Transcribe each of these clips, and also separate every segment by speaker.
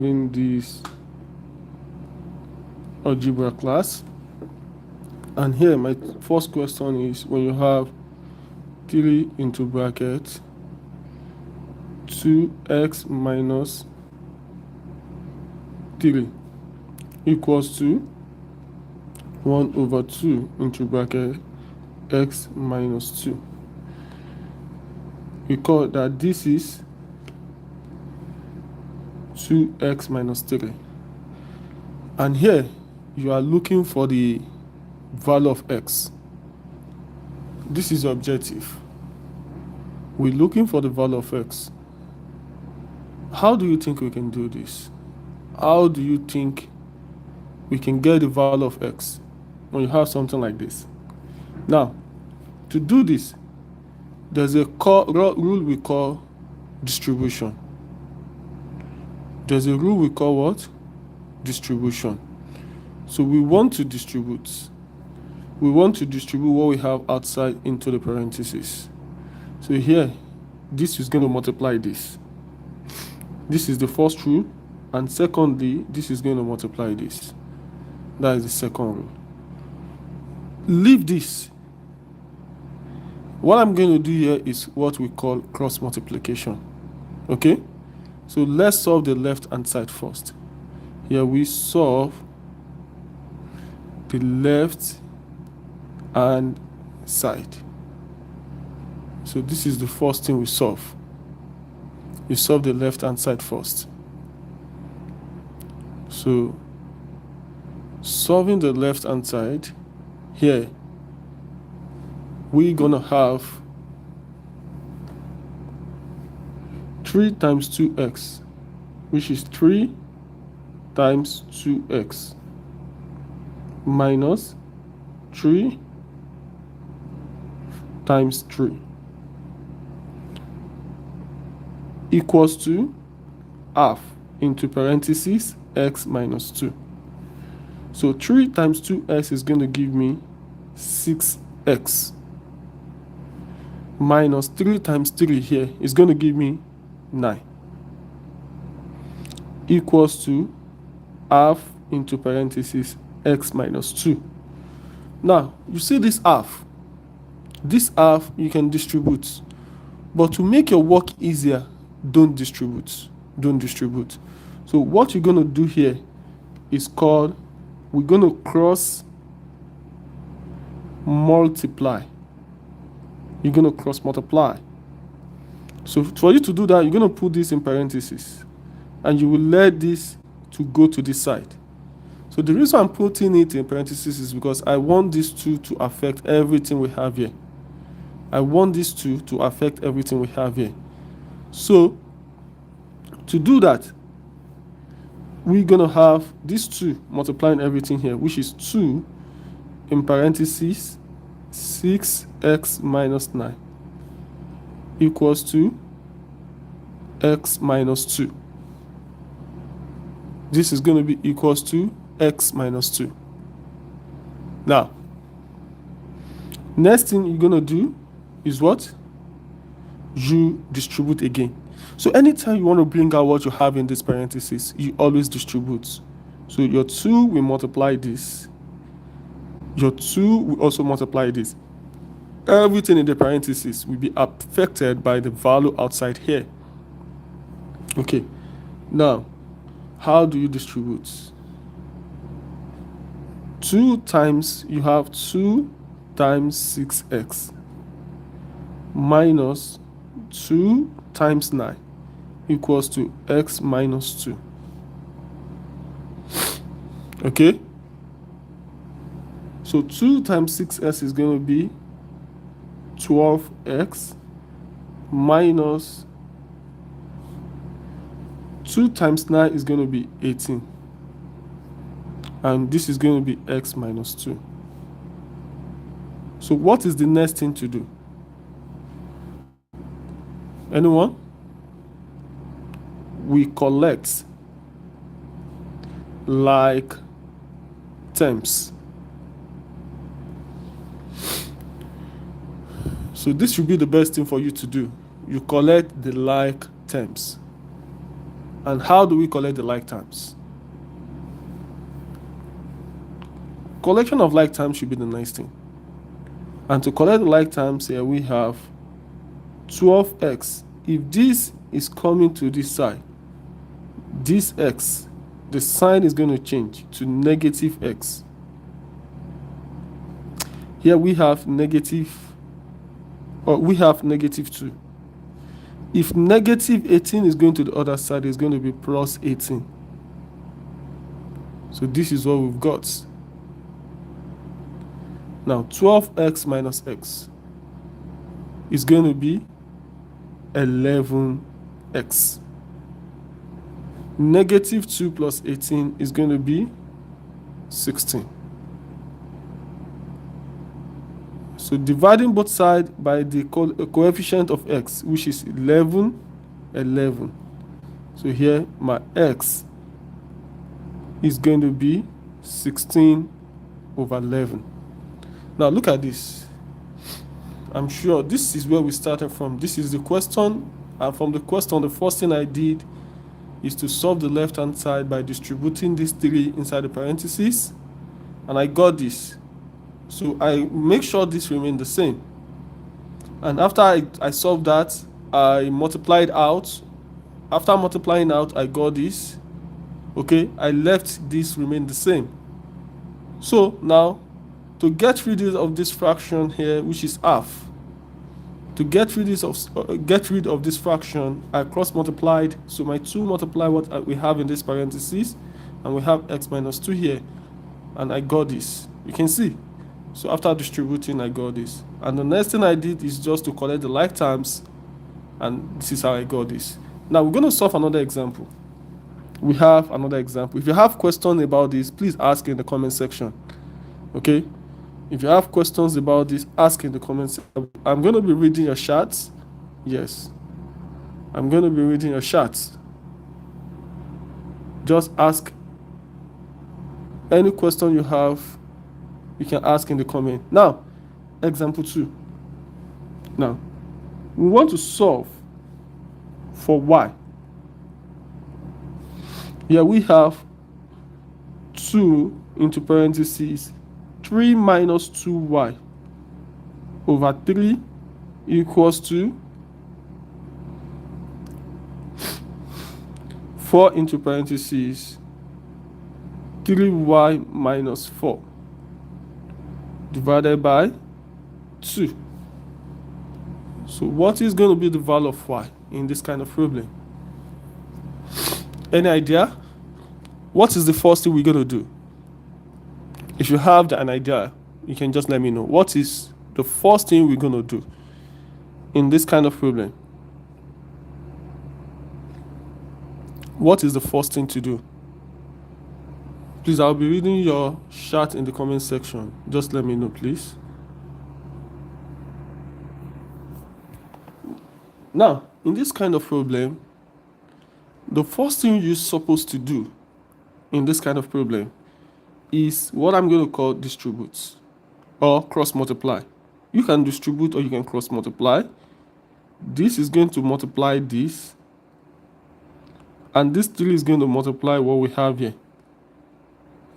Speaker 1: in this algebra class, and here my first question is, when you have 3 into bracket 2x minus 3 equals to 1 over 2 into bracket x minus 2. Recall that this is 2x minus 3. And here you are looking for the value of x. This is the objective. We're looking for the value of x. How do you think we can do this? How do you think we can get the value of x when you have something like this? Now, to do this, there's a rule we call distribution. There's a rule we call what? Distribution. So we want to distribute. We want to distribute what we have outside into the parentheses. So here, this is going to multiply this. This is the first rule. And secondly, this is going to multiply this. That is the second rule. Leave this. What I'm going to do here is what we call cross multiplication. Okay? So let's solve the left hand side first. Here we solve the left hand side. So this is the first thing we solve. We solve the left hand side first. So solving the left hand side, here we're gonna have 3 times 2x, which is 3 times 2x minus 3 times 3 equals to half into parentheses x minus 2. So 3 times 2x is going to give me 6x minus 3 times 3 here is going to give me 9 equals to half into parentheses x minus 2. Now, you see this half. This half you can distribute. But to make your work easier, don't distribute. Don't distribute. So what you're going to do here is called, we're going to cross multiply. You're going to cross multiply. So for you to do that, you're going to put this in parentheses. And you will let this to go to this side. So the reason I'm putting it in parentheses is because I want these two to affect everything we have here. I want these two to affect everything we have here. So to do that, we're going to have these two multiplying everything here, which is 2 in parentheses 6x minus 9 equals to x minus 2. This is going to be equals to x minus 2. Now, next thing you're going to do is what? You distribute again. So anytime you want to bring out what you have in this parentheses, you always distribute. So your 2 will multiply this. Your 2 will also multiply this. Everything in the parentheses will be affected by the value outside here. Okay. Now, how do you distribute? 2 times, you have 2 times 6x minus 2 times 9 equals to x minus 2. Okay? So 2 times 6x is going to be 12x minus 2 times 9 is going to be 18. And this is going to be x minus 2. So what is the next thing to do? Anyone? We collect like terms. So this should be the best thing for you to do. You collect the like terms. And how do we collect the like terms? Collection of like terms should be the nice thing. And to collect the like terms, here we have 12x. If this is coming to this side, this x, the sign is going to change to negative x. Here we have negative 2. If negative 18 is going to the other side, it's going to be plus 18. So this is what we've got. Now 12x minus x is going to be 11x. Negative 2 plus 18 is going to be 16. So dividing both sides by the coefficient of x, which is 11. So here my x is going to be 16 over 11. Now look at this. I'm sure this is where we started from. This is the question. And from the question, the first thing I did is to solve the left-hand side by distributing this 3 inside the parentheses. And I got this. So I make sure this remained the same. And after I solved that, I multiplied out. After multiplying out, I got this. Okay, I left this remain the same. So now, to get rid of this fraction here, which is half, to get rid of this fraction, I cross multiplied. So my 2 multiply what we have in this parentheses, and we have x minus 2 here, and I got this. You can see. So after distributing, I got this. And the next thing I did is just to collect the like terms, and this is how I got this. Now we're going to solve another example. We have another example. If you have questions about this, please ask in the comment section. Okay? If you have questions about this, ask in the comment section. I'm going to be reading your chats. Yes. I'm going to be reading your chats. Just ask any question you have. You can ask in the comment. Now, example 2. Now, we want to solve for y. Here we have 2 into parentheses 3 minus 2y over 3 equals to 4 into parentheses 3y minus 4 divided by 2. So what is going to be the value of y in this kind of problem? Any idea? What is the first thing we're going to do? If you have an idea, you can just let me know. What is the first thing we're going to do in this kind of problem? What is the first thing to do? Please, I'll be reading your chat in the comment section. Just let me know, please. Now, in this kind of problem, the first thing you're supposed to do in this kind of problem is what I'm going to call distribute or cross multiply. You can distribute or you can cross multiply. This is going to multiply this, and this 3 is going to multiply what we have here.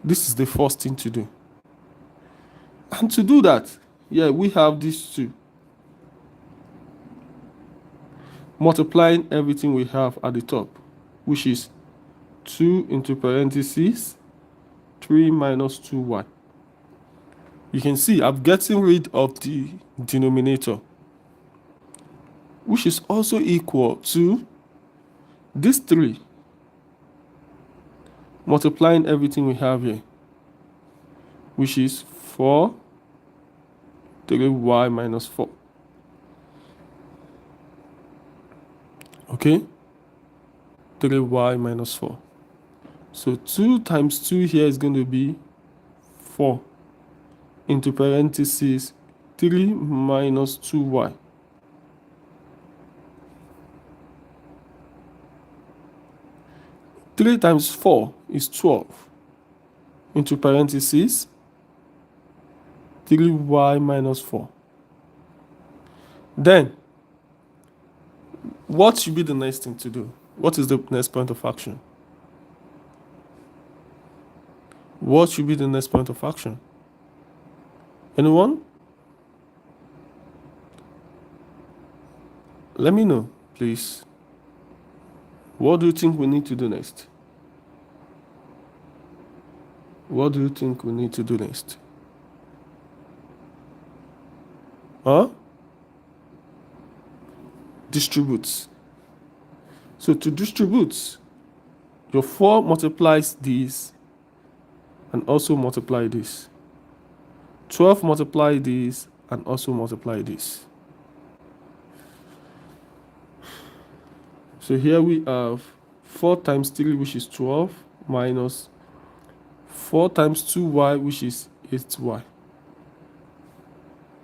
Speaker 1: This is the first thing to do. And to do that, yeah, we have these 2. Multiplying everything we have at the top, which is 2 into parentheses 3 minus 2y. You can see I'm getting rid of the denominator, which is also equal to this 3 multiplying everything we have here, which is 4 3y minus 4. Okay? 3y minus 4. So 2 times 2 here is going to be 4 into parentheses 3 minus 2y. Three times 4 is 12 into parentheses 3y minus 4. Then, what should be the next thing to do? What is the next point of action? What should be the next point of action? Anyone? Let me know, please. What do you think we need to do next? What do you think we need to do next? Huh? Distribute. So to distribute, your 4 multiplies this and also multiply this. 12 multiply this and also multiply this. So here we have 4 times 3, which is 12, minus 4 times 2y, which is 8y.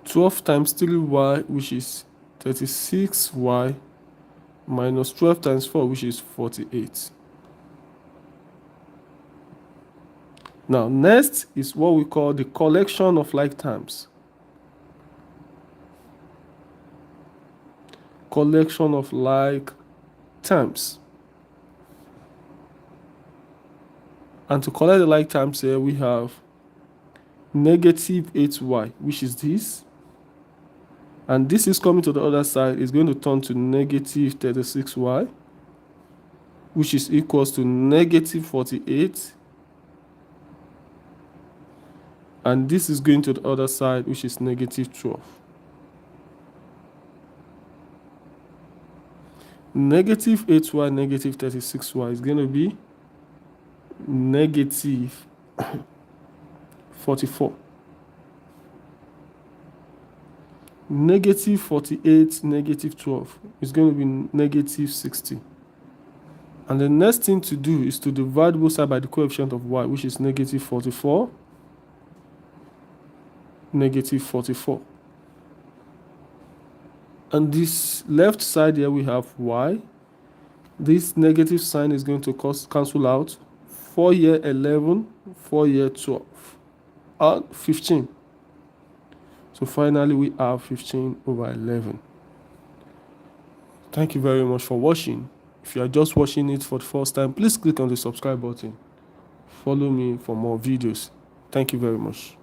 Speaker 1: 12 times 3y, which is 36y, minus 12 times 4, which is 48. Now, next is what we call the collection of like terms. Collection of like terms. And to collect the like terms here, we have negative 8y, which is this. And this is coming to the other side, is going to turn to negative 36y, which is equals to negative 48. And this is going to the other side, which is negative 12. Negative 8y, negative 36y is going to be negative 44. Negative 48, negative 12 is going to be negative 60. And the next thing to do is to divide both sides by the coefficient of y, which is negative 44, negative 44. And this left side here we have y. This negative sign is going to cancel out. 4 here 11, 4 here 12, and 15. So finally we have 15 over 11. Thank you very much for watching. If you are just watching it for the first time, please click on the subscribe button. Follow me for more videos. Thank you very much.